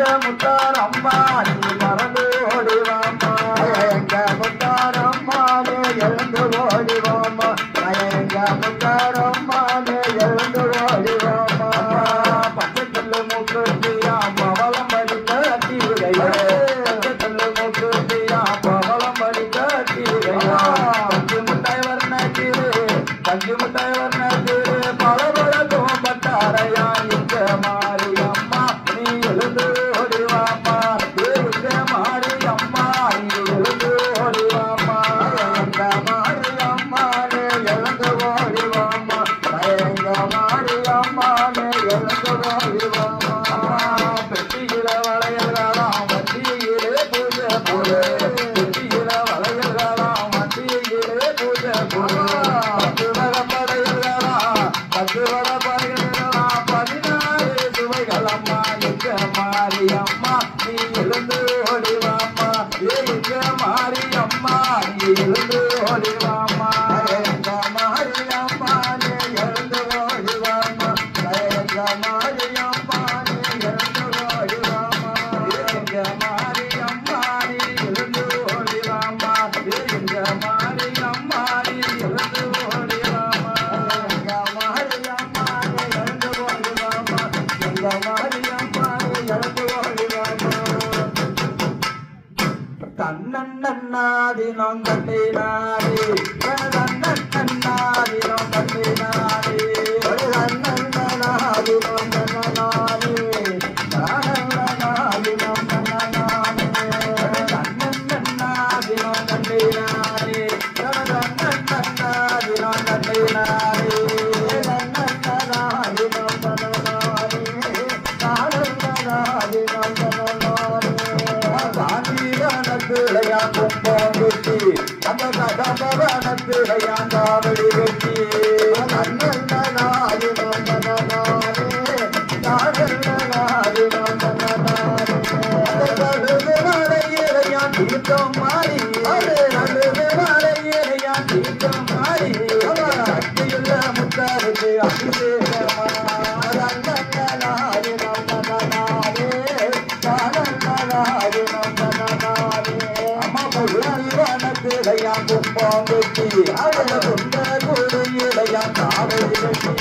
எங்க முத்தாரம்மா நீ மறந்து ஓடிவாமா எங்க முத்தாரம்மா நீ எழுந்து ஓடிவாமா எங்க முத்தாரம்மா நீ எழுந்து ஓடிவாமா பச்சை கல்லு மூக்குத்தியா பவளம் படிக்க தீவிரையா பச்சை கல்லு மூக்குத்தியா பவளம் படிக்க தீவிரையா பஞ்சு முட்டாய் வர்ணத்திரு பஞ்சு முட்டாய் வர்ணத்திரு பல பல தோம்பட்டாரையா இங்க மாரியம்மா நீ எழுந்து ஓடிவாமா இங்க மாரியம்மா நீ எழுந்து ஓடிவாமா எங்க மாரியம்மா நீ எழுந்து ஓடிவாமா எங்க மாரியம்மா நீ எழுந்து ஓடிவாமா பெட்டியில வளையல்களாம் வண்டியிலே பூஜை போடு பெட்டியில வளையல்களாம் வண்டியிலே பூஜை போடு பத்து வகை படையல்களாம் 16 சுவைகளம்மா எங்க மாரியம்மா நீ எழுந்து ஓடிவாமா எங்க மாரியம்மா நீ எழுந்து ஓடிவாமா எங்க மாரியம்மா நீ எழுந்து ஓடிவாமா எங்க மாரியம்மா நீ எழுந்து ஓடிவாமா எங்க மாரியம்மா நீ எழுந்து ஓடிவாமா எங்க மாரியம்மா நீ எழுந்து ஓடிவாமா எங்க மாரியம்மா நீ எழுந்து ஓடிவாமா எங்க மாரியம்மா நீ எழுந்து ஓடிவாமா தன்னன்னாதி நோம் தட்டினாடி தன்னன்னாதி நோம் தட்டினாடி தன்னன்னாதி நோம் தன்னனாடி தன்னன்னாதி நோம் தன்னனாடி தன்னன்னாதி நோம் தட்டினாடி தன்னன்னாதி நோம் தட்டினாடி தன்னன்னாதி நோம் தன்னனாடி தன்னன்னாதி நோம் தன்னனாடி காந்தியானத்திலையா கும்பம் வெட்டி அந்த கதம்பவனத்திலையா காவடி வெட்டி நன்னன்னாதி நோம் தன்னனாடி நாடன்னாதி நோம் தன்னனாடி நடுவு மலையிலையா தீர்த்தம் மாறி நடுவு மலையிலையா தீர்த்தம் மாறி சக்தியுள்ள முத்தாருக்கு அபிஷேகமா நன்னன்னாதி நோம் தன்னனாடி நாடன்னாதி நோம் தன்னனாடி அம்மா புல்லாலிவனத்திலையா கும்பம் வெட்டி அவள சுந்தர குடியிலையா காவடி வெட்டி